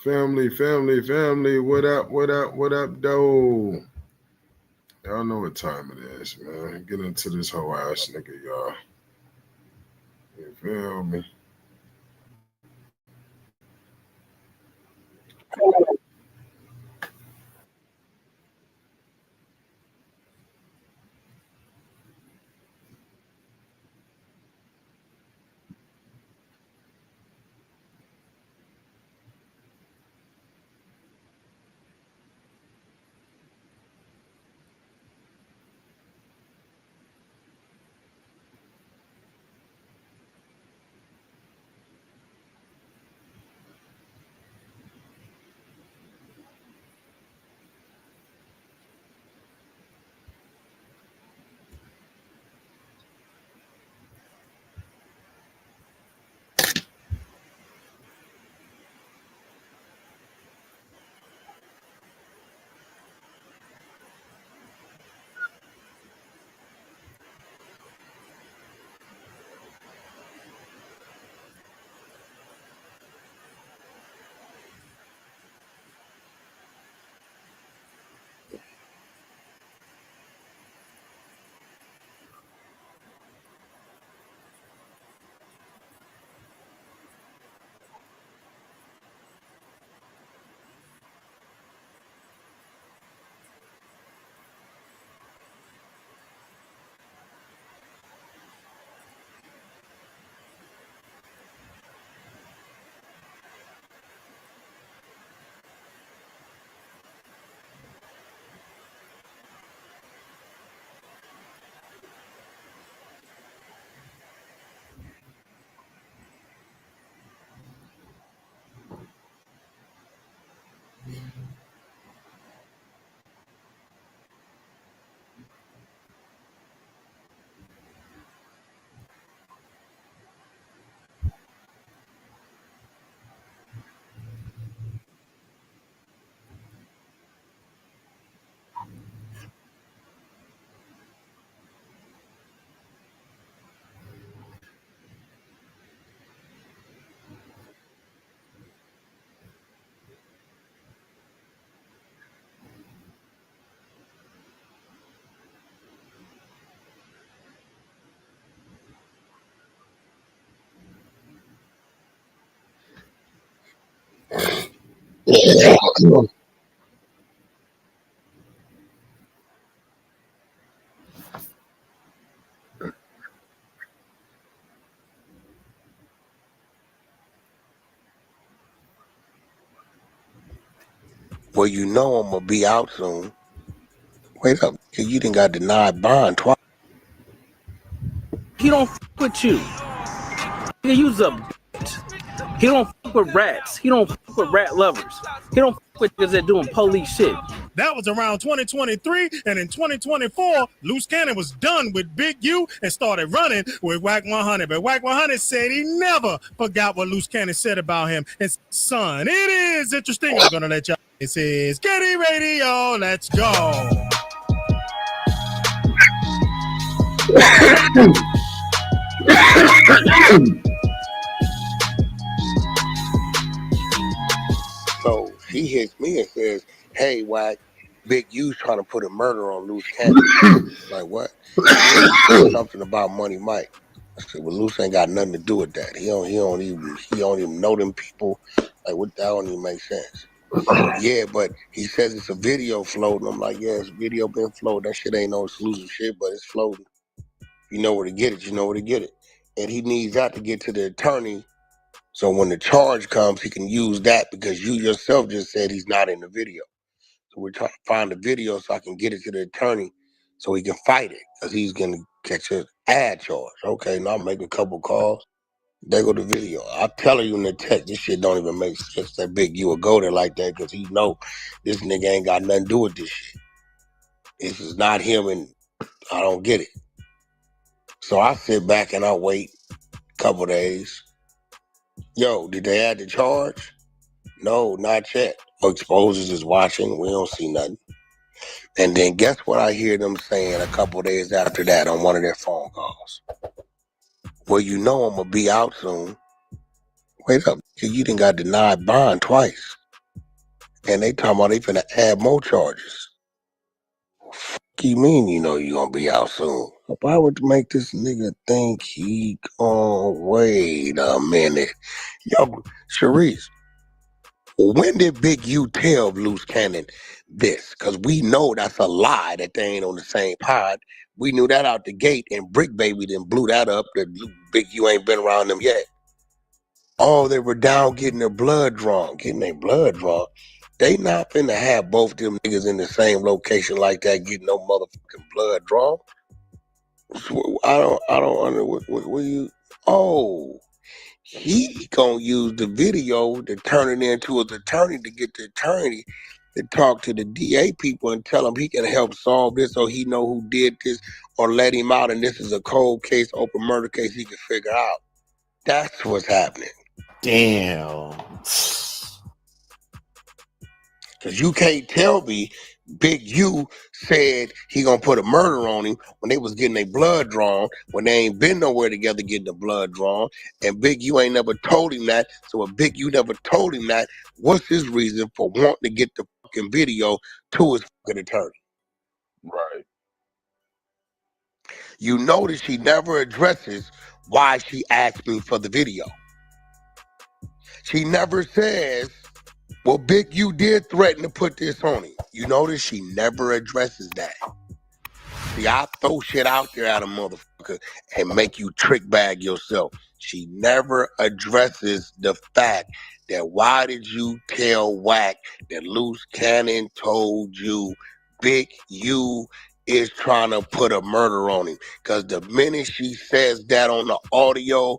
Family. What up, though? Y'all know what time it is, man. Get into this whole ass nigga, y'all. You feel me? Well, you know I'm gonna be out soon. Wait up, you done got denied bond twice. He don't fuck with you. He use a bitch. He don't fuck with rats. He don't fuck with rat lovers. He don't fuck with niggas that doing police shit. That was around 2023, and in 2024, Loose Cannon was done with Big U and started running with WACK 100. But WACK 100 said he never forgot what Loose Cannon said about him. And son, it is interesting. I'm gonna let y'all. This is Getty Radio. Let's go. So he hits me and says, "Hey, Wack, Big U's trying to put a murder on Loose Cannon." Like what? Something about Money Mike. I said, "Well, Loose ain't got nothing to do with that. He don't even know them people. Like what? That don't even make sense." Yeah, but he says it's a video floating. I'm like, yeah, it's a video been floating. That shit ain't no exclusive shit, but it's floating. You know where to get it. You know where to get it. And he needs that to get to the attorney. So when the charge comes, he can use that because you yourself just said he's not in the video. So we're trying to find the video so I can get it to the attorney so he can fight it because he's going to catch an ad charge. Okay, now I'll make a couple calls. There go the video. I'll tell you in the text, this shit don't even make sense. That Big U will go there like that because he know this nigga ain't got nothing to do with this shit. This is not him and I don't get it. So I sit back and I wait a couple days. Yo, did they add the charge? No, not yet. Exposures is watching. We don't see nothing. And then guess what I hear them saying a couple days after that on one of their phone calls? Well, you know I'm going to be out soon. Wait up. You done got denied bond twice. And they talking about they finna add more charges. Fuck you mean you know you gonna be out soon? Why would you make this nigga think he wait a minute? Yo, Sharice, when did Big U tell Loose Cannon this? Because we know that's a lie that they ain't on the same pod. We knew that out the gate, and Brick Baby then blew that up that Big U ain't been around them yet. Oh, they were down getting their blood drawn. They not finna have both them niggas in the same location like that getting no motherfucking blood drawn. I don't know what you. Oh, he gonna use the video to turn it into his attorney to get the attorney to talk to the DA people and tell him he can help solve this, or he know who did this, or let him out, and this is a cold case, open murder case he can figure out. That's what's happening. Damn. Cause you can't tell me Big U said he gonna put a murder on him when they was getting their blood drawn, when they ain't been nowhere together getting the blood drawn, and Big U ain't never told him that. So if Big U never told him that, what's his reason for wanting to get the fucking video to his fucking attorney? Right. You notice she never addresses why she asked me for the video. She never says, well, Big U did threaten to put this on him. You notice she never addresses that. See, I throw shit out there at a motherfucker and make you trick bag yourself. She never addresses the fact that why did you tell WACK that Loose Cannon told you Big U is trying to put a murder on him? Because the minute she says that on the audio,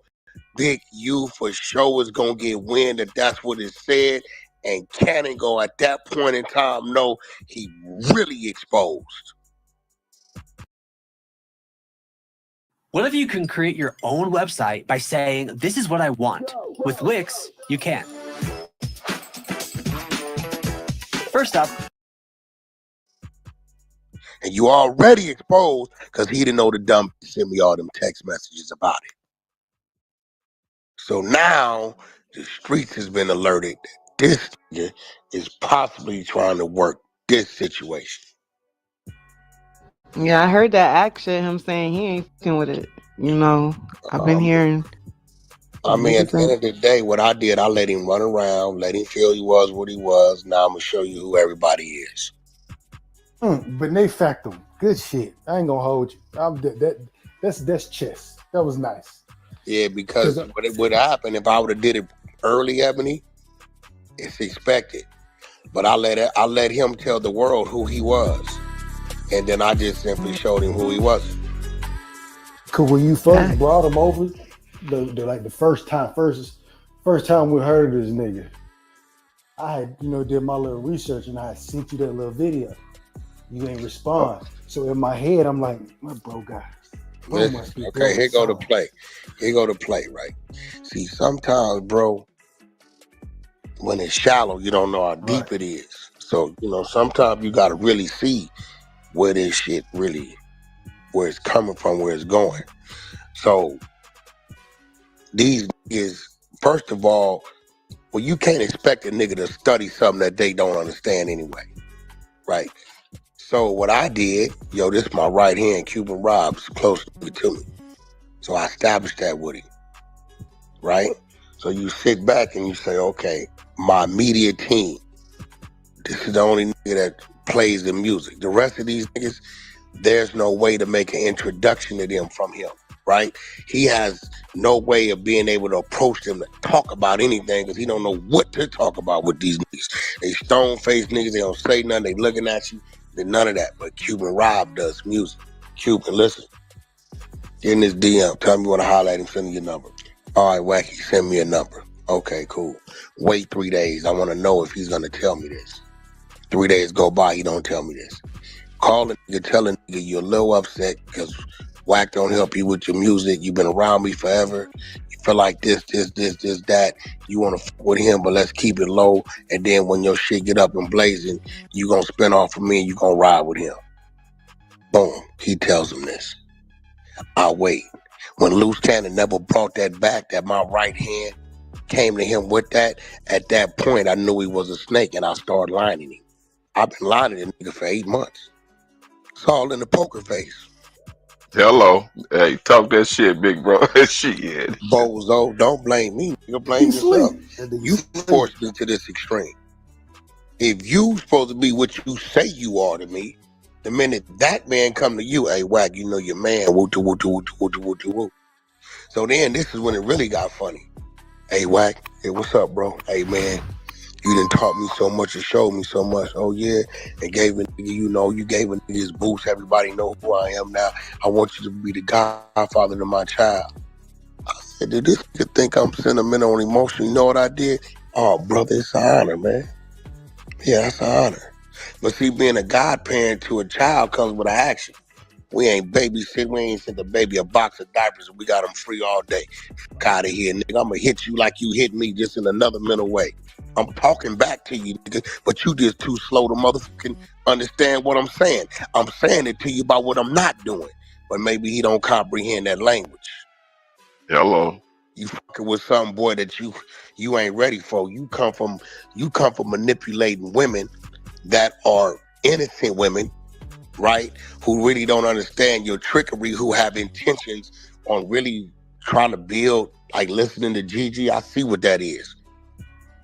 Big U for sure is going to get wind that that's what it said. And Cannon go at that point in time know he really exposed. What if you can create your own website by saying, this is what I want? With Wix, you can. First up. And you already exposed because he didn't know the dumb send me all them text messages about it. So now the streets has been alerted that this nigga is possibly trying to work this situation. Yeah, I heard that action, him saying he ain't fucking with it. You know, I've been hearing. I mean, at the end of the day, what I did, I let him run around, let him feel he was what he was. Now I'm going to show you who everybody is. But they factor, good shit. I ain't gonna hold you. That's chess. That was nice. Yeah, because what it would happen if I would have did it early, Ebony, it's expected. But I let him tell the world who he was, and then I just simply showed him who he wasn't. Cause when you first brought him over, the first time we heard of this nigga, I had did my little research and I had sent you that little video. You ain't respond. So in my head, I'm like, my bro got it. Okay, here go to play. Right? See, sometimes, bro, when it's shallow, you don't know how deep it is. So, sometimes you got to really see where this shit really, where it's coming from, where it's going. So, these niggas, first of all, well, you can't expect a nigga to study something that they don't understand anyway, right? So what I did, this is my right hand, Cuban Rob's close to me. So I established that with him, right? So you sit back and you say, okay, my media team, this is the only nigga that plays the music. The rest of these niggas, there's no way to make an introduction to them from him, right? He has no way of being able to approach them to talk about anything because he don't know what to talk about with these niggas. They stone-faced niggas, they don't say nothing, they looking at you. None of that, but Cuban Rob does music. Cuban, listen. Get in this DM. Tell me you want to holler at him, send me your number. All right, Wacky, send me a number. Okay, cool. Wait 3 days. I want to know if he's going to tell me this. 3 days go by, he don't tell me this. Call the nigga, tell the nigga you're a little upset because WACK don't help you with your music. You've been around me forever. You feel like this, that. You want to fuck with him, but let's keep it low. And then when your shit get up and blazing, you going to spin off of me and you going to ride with him. Boom. He tells him this. I'll wait. When Loose Cannon never brought that back, that my right hand came to him with that, at that point, I knew he was a snake, and I started lining him. I've been lining the nigga for 8 months. It's all in the poker face. Hello. Hey, talk that shit, big bro. Shit. Bozo, don't blame me. You blame He yourself. sleep. That nigga You sleep. forced me to this extreme. If you supposed to be what you say you are to me, the minute that man come to you, hey, Wack, you know your man, woo woo woo woo woo woo. So then this is when it really got funny. Hey, Wack, hey, what's up, bro? Hey, man, you done taught me so much and showed me so much. Oh, yeah, and gave a nigga, you gave a nigga his boost. Everybody know who I am now. I want you to be the godfather to my child. I said, did this nigga think I'm sentimental and emotional? You know what I did? Oh, brother, it's an honor, man. Yeah, that's an honor. But see, being a godparent to a child comes with an action. We ain't babysit. We ain't sent the baby a box of diapers and we got them free all day. Fuck out of here, nigga. I'm going to hit you like you hit me, just in another mental way. I'm talking back to you, nigga, but you just too slow to motherfucking understand what I'm saying. I'm saying it to you about what I'm not doing, but maybe he don't comprehend that language. Hello. You fucking with some boy that you ain't ready for. You come from manipulating women that are innocent women, right? Who really don't understand your trickery, who have intentions on really trying to build, like listening to Gigi. I see what that is.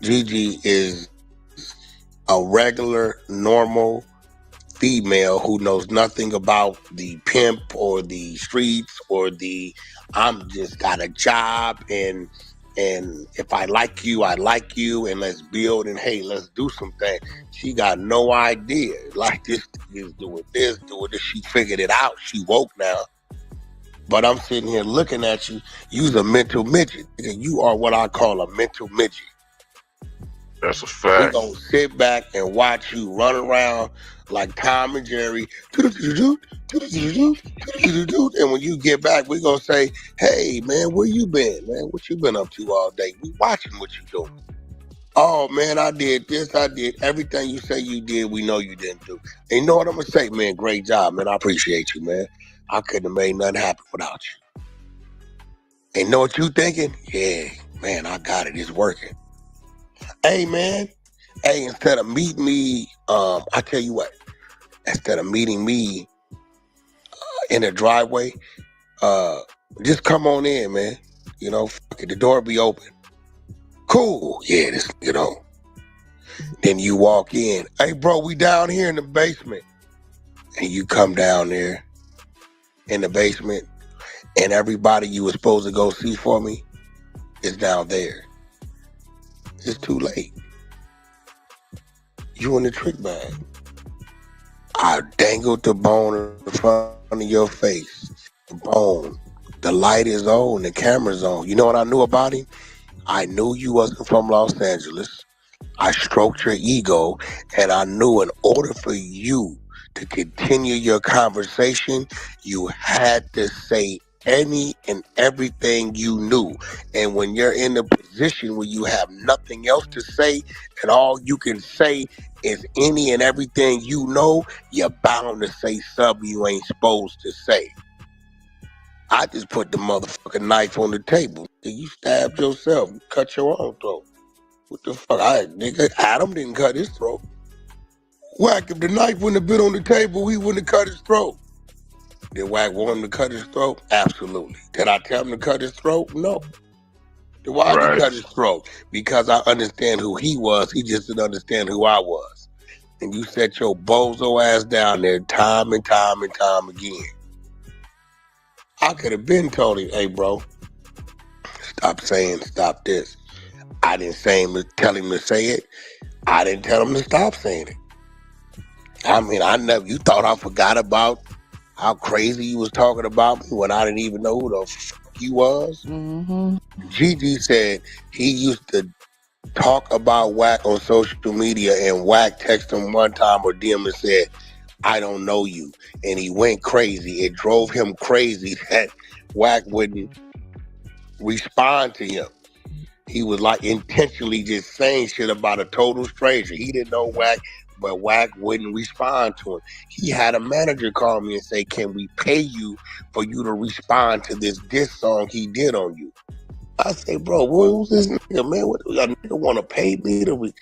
Gigi is a regular, normal female who knows nothing about the pimp or the streets or the I'm just got a job and if I like you and let's build and hey, let's do something. She got no idea. Like this is doing this. She figured it out. She woke now. But I'm sitting here looking at you. You's a mental midget. You are what I call a mental midget. That's a We fact. gonna sit back and watch you run around like Tom and Jerry. And when you get back, we gonna say, hey man, where you been, man? What you been up to all day? We watching what you doing. Oh man, I did this, I did everything you say you did, we know you didn't do. And you know what I'm gonna say, man? Great job, man. I appreciate you, man. I couldn't have made nothing happen without you. And know what you thinking? Yeah, man, I got it. It's working. Hey man, hey, instead of meeting me, I tell you what, instead of meeting me in the driveway, just come on in, man. You know, fuck it, the door be open. Cool, yeah, this, you know. Then you walk in, hey bro, we down here in the basement. And you come down there in the basement, and everybody you were supposed to go see for me is down there. It's too late. You in the trick bag. I dangled the bone in front of your face. The bone. The light is on. The camera's on. You know what I knew about him? I knew you wasn't from Los Angeles. I stroked your ego, and I knew in order for you to continue your conversation, you had to say any and everything you knew. And when you're in a position where you have nothing else to say, and all you can say is any and everything you know, you're bound to say something you ain't supposed to say. I just put the motherfucking knife on the table. You stabbed yourself. You cut your own throat. What the fuck? Nigga, Adam didn't cut his throat. Wack, if the knife wouldn't have been on the table, he wouldn't have cut his throat. Did Wack want him to cut his throat? Absolutely. Did I tell him to cut his throat? No. Then why did he cut his throat? Because I understand who he was. He just didn't understand who I was. And you set your bozo ass down there time and time and time again. I could have been told him, hey, bro, stop this. I didn't tell him to say it. I didn't tell him to stop saying it. I mean, you thought I forgot about how crazy you was talking about me when I didn't even know who the fuck you was? Mm-hmm. Gigi said he used to talk about Wack on social media, and Wack texted him one time or DM and said, I don't know you. And he went crazy. It drove him crazy that Wack wouldn't respond to him. He was like intentionally just saying shit about a total stranger. He didn't know Wack, but Wack wouldn't respond to him. He had a manager call me and say, can we pay you for you to respond to this diss song he did on you? I say, bro, who's this nigga, man? What a nigga want to pay me to?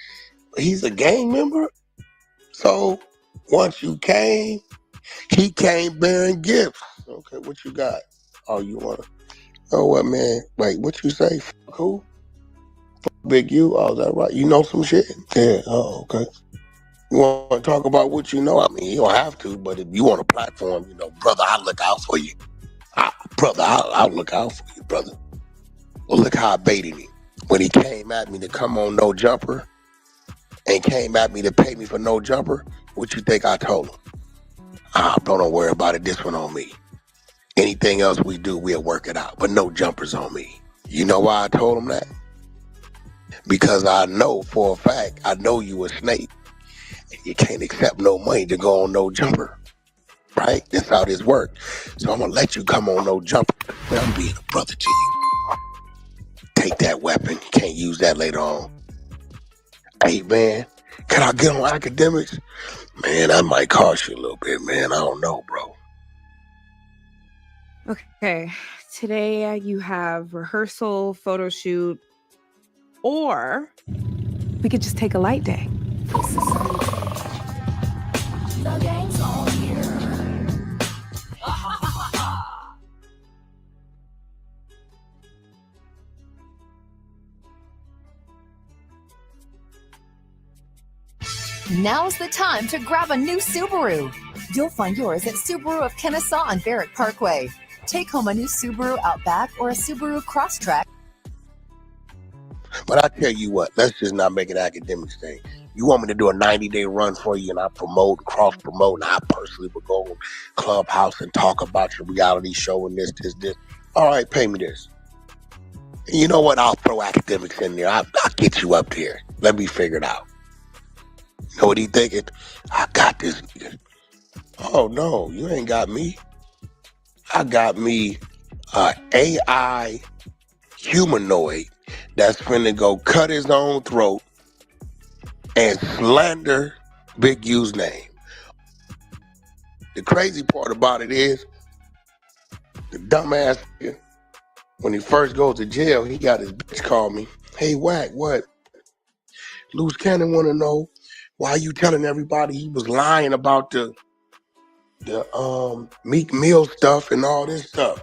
He's a gang member. So once you came, he came bearing gifts. Okay, what you got? Oh, you want to? Oh, what, man? Wait, what you say? Fuck who? Fuck Big U? Oh, is that right? You know some shit? Yeah. Oh, okay. You want to talk about what you know? I mean, you don't have to, but if you want a platform, brother, I'll look out for you. I'll look out for you, brother. Well, look how I baited him. When he came at me to come on No Jumper and came at me to pay me for No Jumper, what you think I told him? Bro, don't worry about it. This one on me. Anything else we do, we'll work it out. But No Jumper's on me. You know why I told him that? Because I know for a fact, I know you a snake. And you can't accept no money to go on No Jumper. Right? That's how this works. So I'm going to let you come on No Jumper. But I'm being a brother to you. Take that weapon. You can't use that later on. Hey, man, can I get on academics? Man, that might cost you a little bit, man. I don't know, bro. Okay. Today you have rehearsal, photo shoot, or we could just take a light day. The gang's all here. Now's the time to grab a new Subaru. You'll find yours at Subaru of Kennesaw on Barrett Parkway. Take home a new Subaru Outback or a Subaru Crosstrek. But I tell you what, let's just not make it academics thing. You want me to do a 90-day run for you and I promote, cross-promote, and I personally would go on Clubhouse and talk about your reality show and this. All right, pay me this. And you know what? I'll throw academics in there. I'll get you up there. Let me figure it out. You know what he thinking? I got this nigga. Oh, no, you ain't got me. I got me AI humanoid that's finna go cut his own throat and slander Big U's name. The crazy part about it is, the dumbass, when he first goes to jail, he got his bitch call me. Hey, Wack, what? Loose Cannon want to know why you telling everybody he was lying about the Meek Mill stuff and all this stuff.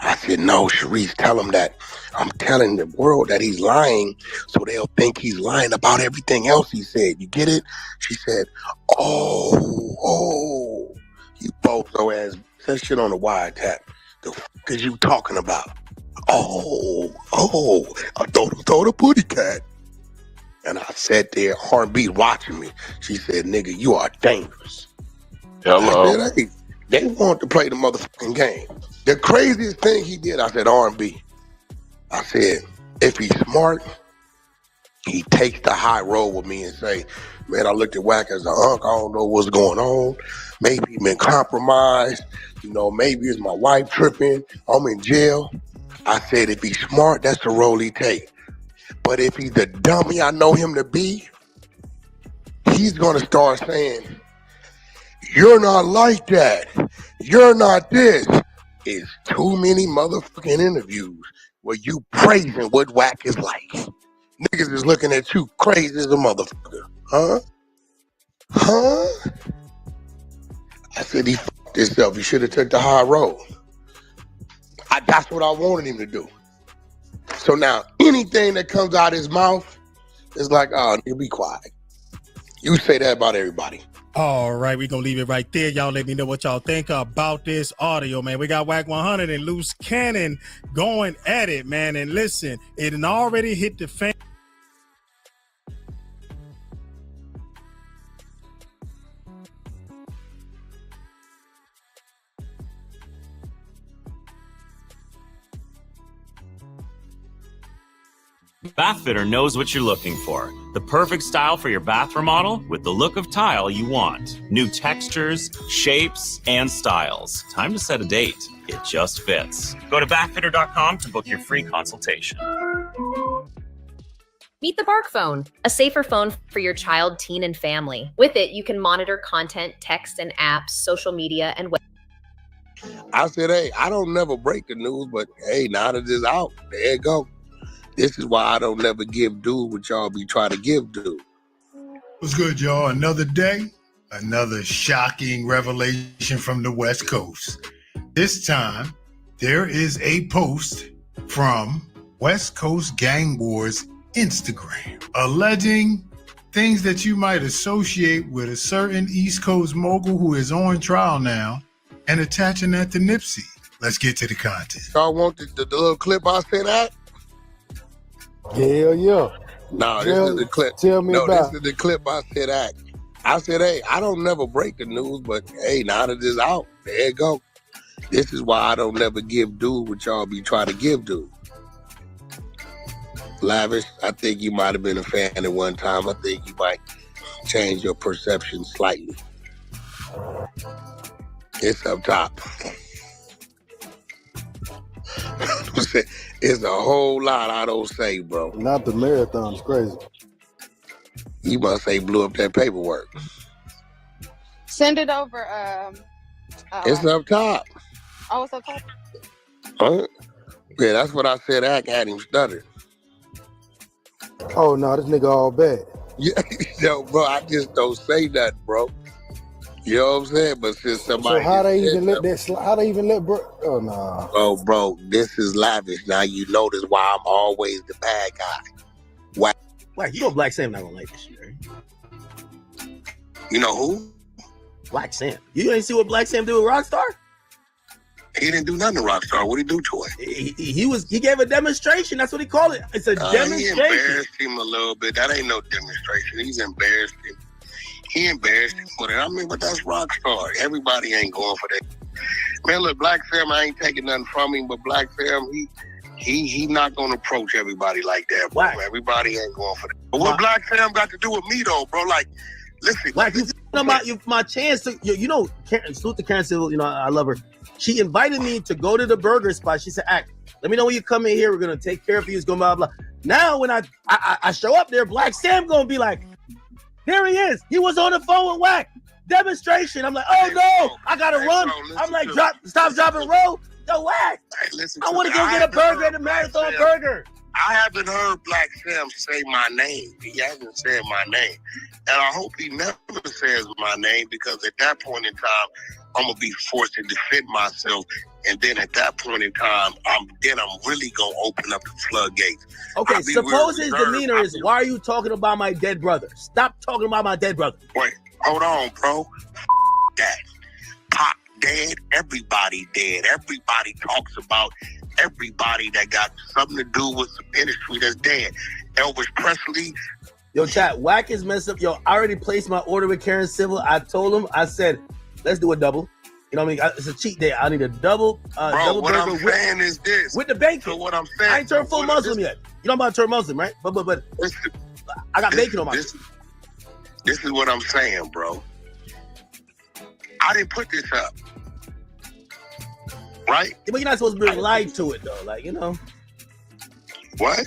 I said, no, Sharice, tell him that I'm telling the world that he's lying so they'll think he's lying about everything else he said. You get it? She said, oh, you bozo ass. That shit on the wiretap. The fuck is you talking about? Oh, I told him throw the booty cat. And I sat there, R&B watching me. She said, nigga, you are dangerous. Hello. I said, hey, they want to play the motherfucking game. The craziest thing he did, I said, R&B. I said, if he's smart, he takes the high road with me and say, man, I looked at Wack as an unk. I don't know what's going on. Maybe he been compromised. Maybe it's my wife tripping. I'm in jail. I said, if he's smart, that's the role he take. But if he's the dummy I know him to be, he's going to start saying, you're not like that. You're not this. It's too many motherfucking interviews where you praising what Wack is like. Niggas is looking at you crazy as a motherfucker. Huh? I said he fucked himself. He should have took the high road. That's what I wanted him to do. So now anything that comes out his mouth is like, oh, nigga, be quiet. You say that about everybody. All right, we're going to leave it right there. Y'all let me know what y'all think about this audio, man. We got WACK 100 and Loose Cannon going at it, man. And listen, it had already hit the fan. Bathfitter knows what you're looking for. The perfect style for your bath remodel with the look of tile you want. New textures, shapes, and styles. Time to set a date. It just fits. Go to bathfitter.com to book your free consultation. Meet the Bark Phone, a safer phone for your child, teen, and family. With it, you can monitor content, text and apps, social media, and web. I said, hey, I don't never break the news, but hey, now that it's out, there you go. This is why I don't never give dude what y'all be trying to give dude. What's good, y'all? Another day, another shocking revelation from the West Coast. This time, there is a post from West Coast Gang Wars Instagram alleging things that you might associate with a certain East Coast mogul who is on trial now and attaching that to Nipsey. Let's get to the content. Y'all want the little clip I sent out? Hell yeah. No, this is the clip. Tell me about this is the clip I sent out. I said, hey, I don't never break the news, but hey, now that it's out, there you go. This is why I don't never give dude what y'all be trying to give dude. Lavish, I think you might have been a fan at one time. I think you might change your perception slightly. It's up top. It's a whole lot I don't say, bro. Not the marathon, it's crazy. You must say blew up that paperwork. Send it over. It's up top. Oh, it's up top. Huh? Yeah, that's what I said. I had him stutter. Oh no, this nigga all bad. Yeah, yo, bro, I just don't say nothing, bro. You know what I'm saying? But since somebody, so how they even let that slide? How they even let bro? Oh no. Oh, bro, this is Lavish. Now you notice why I'm always the bad guy. Why? Why? You know Black Sam not gonna like this shit, right? You know who? Black Sam. You ain't see what Black Sam did with Rockstar? He didn't do nothing to Rockstar. What did he do to it? He gave a demonstration. That's what he called it. It's a demonstration. He embarrassed him a little bit. That ain't no demonstration. He's embarrassed him. He embarrassed him for that. I mean, but that's Rockstar. Everybody ain't going for that. Man, look, Black Sam, I ain't taking nothing from him, but Black Sam, he not gonna approach everybody like that, bro. Black. Everybody ain't going for that. But what Black Sam got to do with me though, bro? Like, listen. Like my chance to, you know, salute to Karen Civil, you know, I love her. She invited me to go to the burger spot. She said, "Act, let me know when you come in here. We're gonna take care of you. It's gonna blah blah." Now when I show up there, Black Sam gonna be like, "There he is. He was on the phone with WACK. Demonstration." I'm like, "Oh no, I gotta run." I'm like, stop, drop, and roll. Yo, WACK. I want to go get a burger at the Marathon Burger. I haven't heard Black Sam say my name. He hasn't said my name. And I hope he never says my name, because at that point in time, I'm going to be forced to defend myself. And then at that point in time, I'm really going to open up the floodgates. Okay, suppose his demeanor is, why are you talking about my dead brother? Stop talking about my dead brother. Wait, hold on, bro. That. Pop dead, everybody dead. Everybody talks about everybody that got something to do with some industry that's dead. Elvis Presley. Yo, chat, WACK is messed up. Yo, I already placed my order with Karen Civil. I told him, I said, let's do a double. You know what I mean? It's a cheat day. I need a double. Double what burger I'm saying is this. with the bacon. So what I'm saying, I ain't turned full Muslim yet. You know I'm about to turn Muslim, right? But I got bacon on my. This is what I'm saying, bro. I didn't put this up, right? Yeah, but you're not supposed to bring light to it, though. Like, you know. What?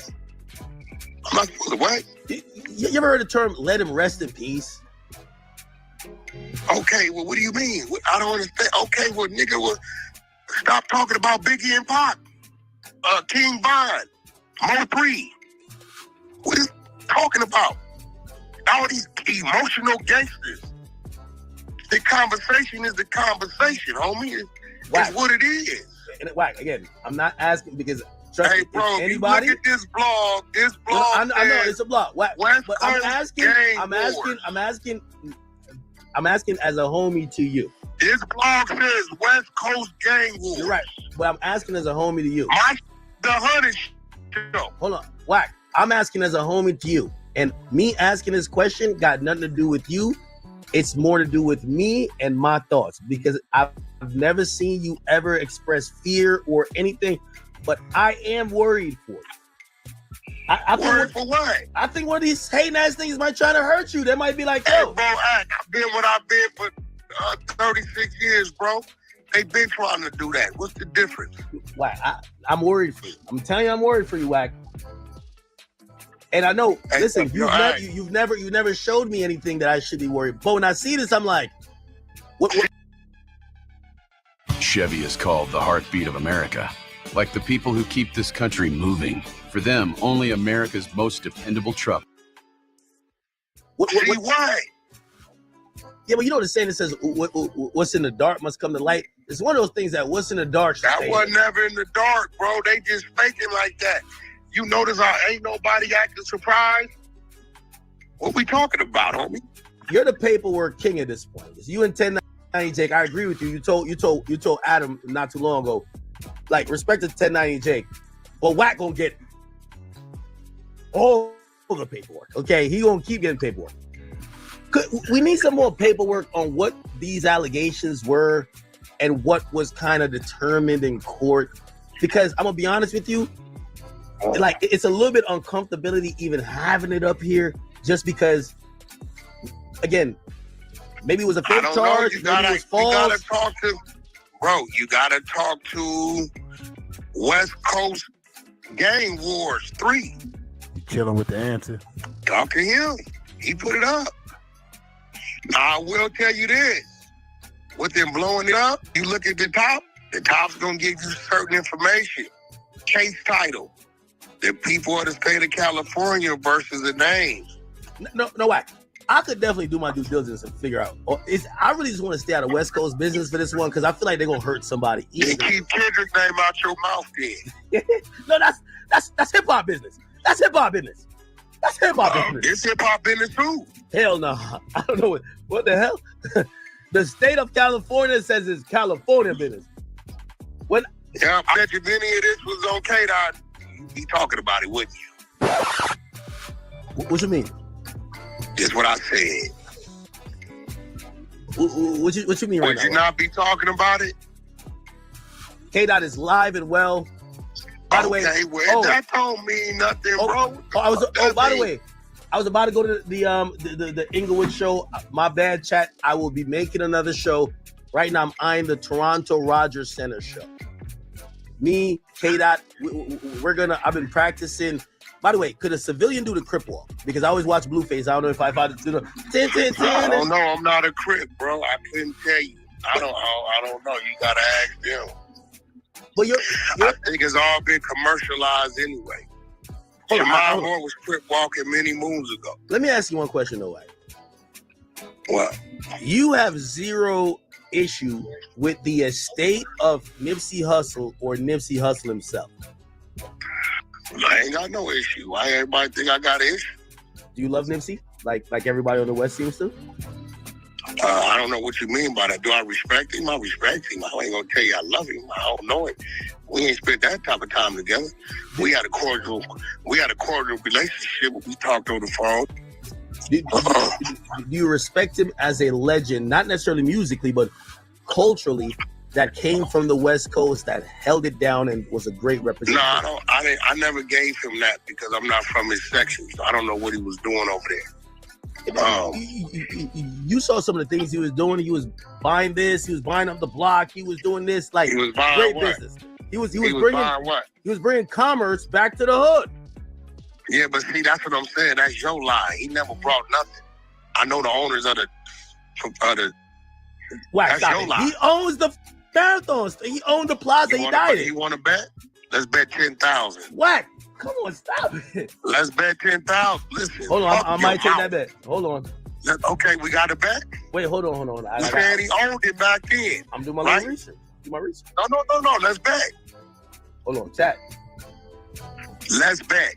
I'm not supposed to what? You ever heard the term "let him rest in peace"? Okay, well, what do you mean? I don't understand. Okay, well, nigga, stop talking about Biggie and Pac, King Von, Mo3. What is he talking about? All these emotional gangsters. The conversation is the conversation, homie. It's what it is. And WACK, again, I'm not asking because hey, bro, anybody. You look at this blog. I know it's a blog. WACK, but I'm asking as a homie to you. This blog says West Coast Gang War. You're right, but I'm asking as a homie to you. The Hunter Show. Hold on, WACK. I'm asking as a homie to you, and me asking this question got nothing to do with you. It's more to do with me and my thoughts, because I've never seen you ever express fear or anything, but I am worried for you. Worried for what? I think one of these hating ass things might try to hurt you. They might be like, yo. Hey, bro, I've been what I've been for 36 years, bro. They've been trying to do that. What's the difference? WACK, I'm worried for you. I'm telling you, I'm worried for you, WACK. And I know, hey, listen, you've never showed me anything that I should be worried. But when I see this, I'm like, what? Chevy is called the heartbeat of America. like the people who keep this country moving. For them, only America's most dependable truck. What? Yeah, but you know the saying that says, what's in the dark must come to light? It's one of those things that what's in the dark. That wasn't never in the dark, bro. They just faking like that. You notice how ain't nobody acting surprised? What we talking about, homie? You're the paperwork king at this point. It's you and 1090 Jake. I agree with you. You told Adam not too long ago, like, respect to 1090 Jake. But WACK gonna get all the paperwork. Okay, he gonna keep getting paperwork. We need some more paperwork on what these allegations were and what was kind of determined in court. Because I'm gonna be honest with you, like, it's a little bit uncomfortability even having it up here, just because, again, maybe it was a fake charge, maybe it was false. You gotta talk to, bro. You gotta talk to West Coast Gang Wars 3. You chilling with the answer. Talk to him. He put it up. I will tell you this. With them blowing it up, you look at the top's gonna give you certain information. Case title. The people of the state of California versus the names. No, WACK. I could definitely do my due diligence and figure out. I really just want to stay out of West Coast business for this one because I feel like they're gonna hurt somebody. You keep Kendrick's name out your mouth, then. No, that's hip hop business. That's hip hop business. That's hip hop business. It's hip hop business too. Hell no. I don't know what the hell. The state of California says it's California business. Yeah, I bet you if any of this was on K-Dot, you'd be talking about it, wouldn't you? What you mean? Just what I said. What you mean right now? Would you not be talking about it? K-Dot is live and well. By the way, that don't mean nothing, bro. By the way, I was about to go to the Inglewood show. My bad, chat. I will be making another show. Right now, I'm eyeing the Toronto Rogers Center show. Me, K-Dot, I've been practicing. By the way, could a civilian do the Crip walk? Because I always watch Blueface. I don't know if I do the 10. I don't know. I'm not a Crip, bro. I couldn't tell you. I don't know. You gotta ask them. But I think it's all been commercialized anyway. Shemai Moore was Crip walking many moons ago. Let me ask you one question, though. What? You have zero issue with the estate of Nipsey Hussle or Nipsey Hussle himself? I ain't got no issue. Why everybody think I got an issue? Do you love Nipsey? Like everybody on the West seems to? I don't know what you mean by that. Do I respect him? I respect him. I ain't gonna tell you I love him. I don't know him. We ain't spent that type of time together. We had a cordial relationship when we talked on the phone. Do you respect him as a legend, not necessarily musically, but culturally, that came from the West Coast, that held it down and was a great representative? No, I never gave him that because I'm not from his section, so I don't know what he was doing over there. You saw some of the things he was doing. He was buying this. He was buying up the block. He was doing this. Like, he was buying great what? business. He was buying what? He was bringing commerce back to the hood. Yeah, but see, that's what I'm saying. That's your lie. He never brought nothing. I know the owners of the WACK, that's your lie. He owns the marathons. He owned the plaza. He died it. You want to bet? Let's bet 10,000. WACK. Come on, stop it. Let's bet 10,000. Listen. Hold on, I might take that bet. Hold on. Okay, we got a bet. Wait, hold on. He said he owned it back then. I'm doing my research. Do my research. No. Let's bet. Hold on, chat. Let's bet.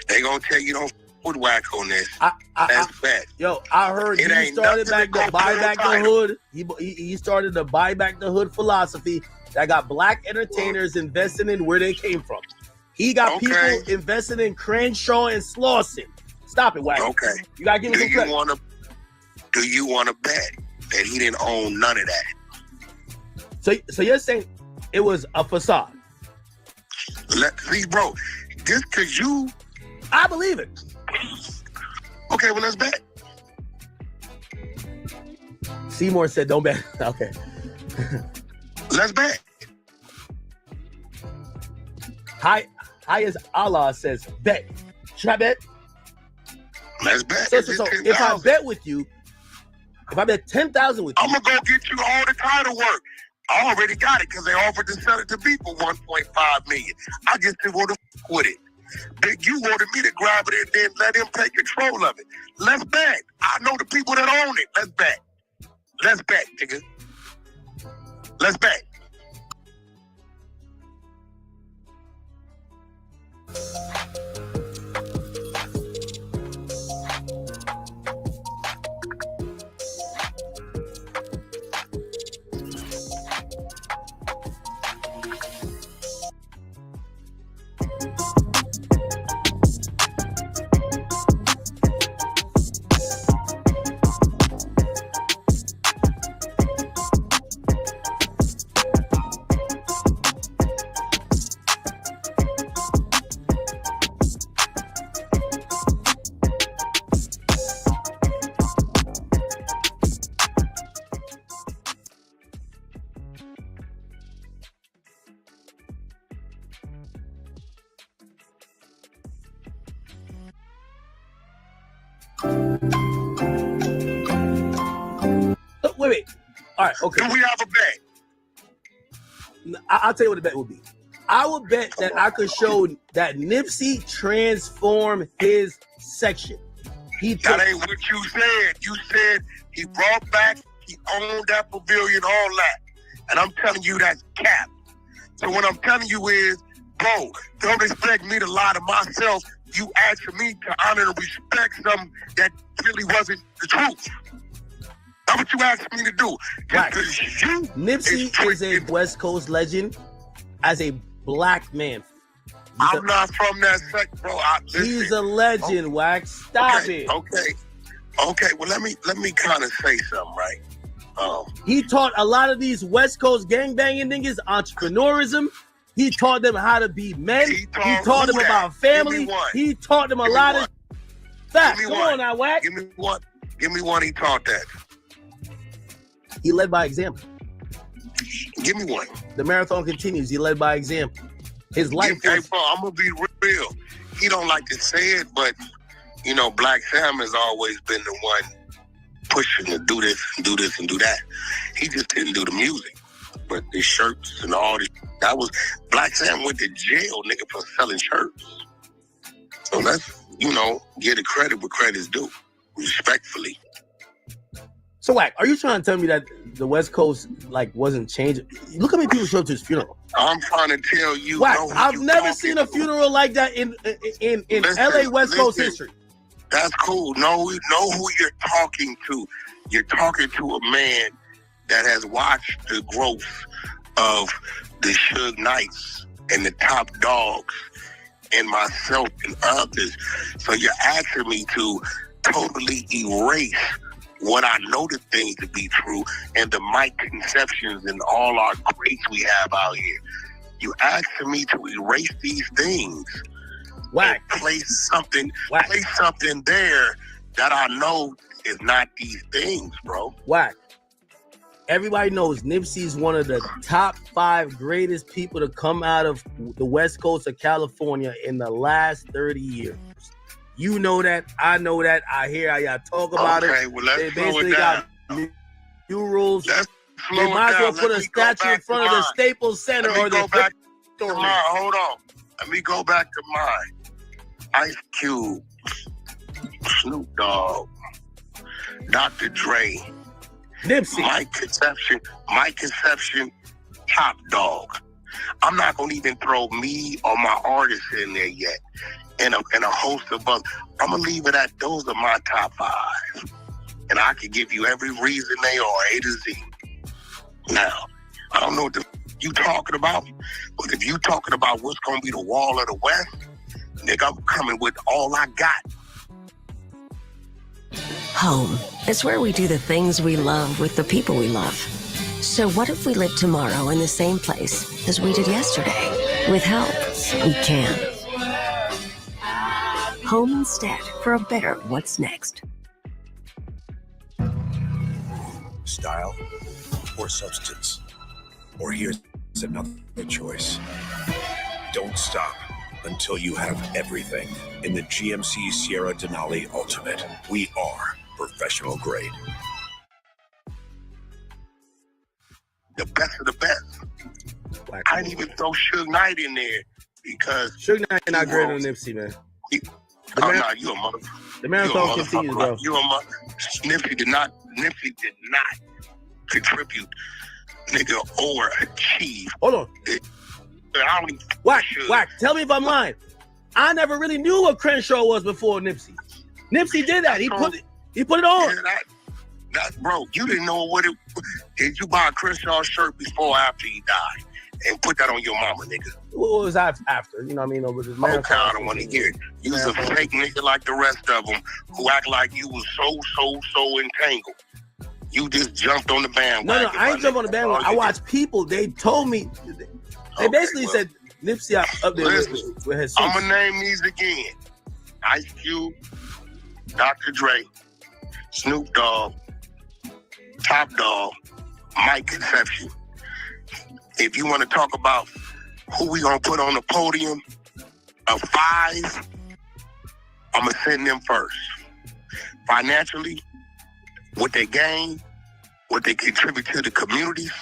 They gonna tell you don't put WACK on this. Let's bet. Yo, I heard he started back to buy back the hood. He started to buy back the hood philosophy that got black entertainers investing in where they came from. He got people investing in Crenshaw and Slauson. Stop it, WACK. Okay. You gotta give him some credit. Do you want to bet that he didn't own none of that? So you're saying it was a facade? See, bro, just because you... I believe it. Okay, well, let's bet. Seymour said, don't bet. Okay. Let's bet. High as Allah says, bet. Should I bet? Let's bet. So if I bet with you, if I bet 10,000 with you, I'm going to go get you all the title work. I already got it because they offered to sell it to me for $1.5 million. I just didn't want to f with it. Big U wanted me to grab it and then let him take control of it. Let's bet. I know the people that own it. Let's bet. Let's bet, nigga. Let's bet. Wait. All right, okay. Do we have a bet? I'll tell you what the bet would be. I would bet that I could show that Nipsey transformed his section. That ain't what you said. You said he brought back, he owned that pavilion, all that. And I'm telling you that's cap. So what I'm telling you is, bro, don't expect me to lie to myself. You asking me to honor and respect something that really wasn't the truth. That's what you asked me to do. Right. Nipsey is a West Coast legend as a black man. I'm not from that sect, bro. He's a legend, Wax. Stop it. Okay. Well, let me kind of say something, right? He taught a lot of these West Coast gangbanging niggas entrepreneurism. He taught them how to be men. He taught them about family. He taught them a lot of facts. Come on now, Wax. Give me one. Give me one. He taught that. He led by example. Give me one. The marathon continues. He led by example. His life. Hey, bro, I'm gonna be real. He don't like to say it, but you know, Black Sam has always been the one pushing to do this and do this and do that. He just didn't do the music, but the shirts and all this. That was Black Sam went to jail, nigga, for selling shirts. So let's, give the credit where credit's due, respectfully. So, Wack, are you trying to tell me that the West Coast wasn't changing? Look how many people showed up to his funeral. I'm trying to tell you. Wack, I've never seen a funeral like that in LA West Coast history. That's cool. Know who you're talking to. You're talking to a man that has watched the growth of the Suge Knights and the Top Dogs and myself and others. So you're asking me to totally erase what I know the things to be true and the misconceptions and all our greats we have out here. You asking me to erase these things. Wack. And place something there that I know is not these things, bro. Wack. Everybody knows Nipsey's one of the top 5 greatest people to come out of the West Coast of California in the last 30 years. You know that. I know that. I hear how y'all talk about it. Okay, well, let's they slow basically it down. got new rules. Let's slow they might as well it down. put Let a me go statue in back front to of the mine. Staples Center Let me or go the back to mine. Hold on. Let me go back to mine. Ice Cube, Snoop Dogg, Dr. Dre, Nipsey, My Conception, Top Dog. I'm not gonna even throw me or my artists in there yet, and a host of others. I'm gonna leave it at those are my top 5, and I can give you every reason they are A to Z. Now, I don't know what you talking about, but if you talking about what's gonna be the wall of the West, nigga, I'm coming with all I got. Home is where we do the things we love with the people we love. So what if we live tomorrow in the same place as we did yesterday? With help, we can. Home instead for a better what's next. Style or substance? Or here's another choice. Don't stop until you have everything in the GMC Sierra Denali Ultimate. We are professional grade. the best of the best. I didn't even throw Suge Knight in there because Suge Knight not greater than Nipsey, man. No, you a mother. The marathon continues, bro. You a mother. Nipsey did not contribute, nigga, or achieve. Hold on. Wack. Tell me if I'm lying. I never really knew what Crenshaw was before Nipsey. Nipsey did that. He put it on. Yeah, bro, you didn't know what it. Did you buy a Crenshaw shirt before or after he died? And put that on your mama, nigga. What was after? You know what I mean? Over the okay, I don't want to hear it. You was a fake nigga like the rest of them who act like you was so entangled. You just jumped on the bandwagon. No, I ain't jump on the bandwagon. I watched people. They told me. They basically said Nipsey up there with his. I'm gonna name these again: Ice Cube, Dr. Dre, Snoop Dogg, Top Dog, Mike Conception. If you want to talk about who we gonna put on the podium of 5, I'm gonna send them first. Financially, what they gain, what they contribute to the communities,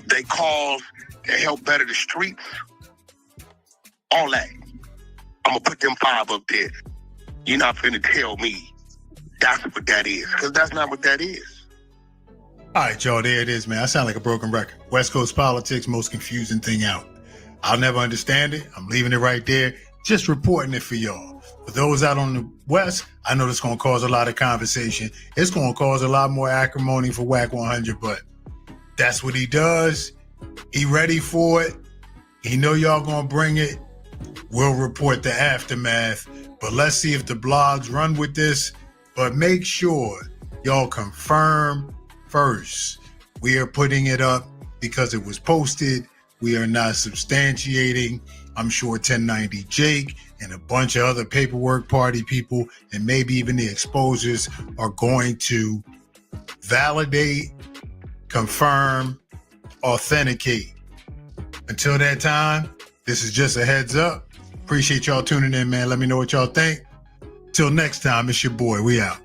they cause to help better the streets, all that. I'm gonna put them 5 up there. You're not finna tell me that's what that is, because that's not what that is. All right, y'all, there it is, man. I sound like a broken record. West Coast politics, most confusing thing out. I'll never understand it. I'm leaving it right there, just reporting it for y'all. For those out on the West, I know this is going to cause a lot of conversation. It's going to cause a lot more acrimony for WACK 100, but that's what he does. He ready for it. He know y'all going to bring it. We'll report the aftermath, but let's see if the blogs run with this. But make sure y'all confirm first. We are putting it up because it was posted. We are not substantiating. I'm sure 1090 Jake and a bunch of other paperwork party people and maybe even the exposers are going to validate, confirm, authenticate. Until that time, this is just a heads up. Appreciate y'all tuning in, man. Let me know what y'all think. Till next time, it's your boy. We out.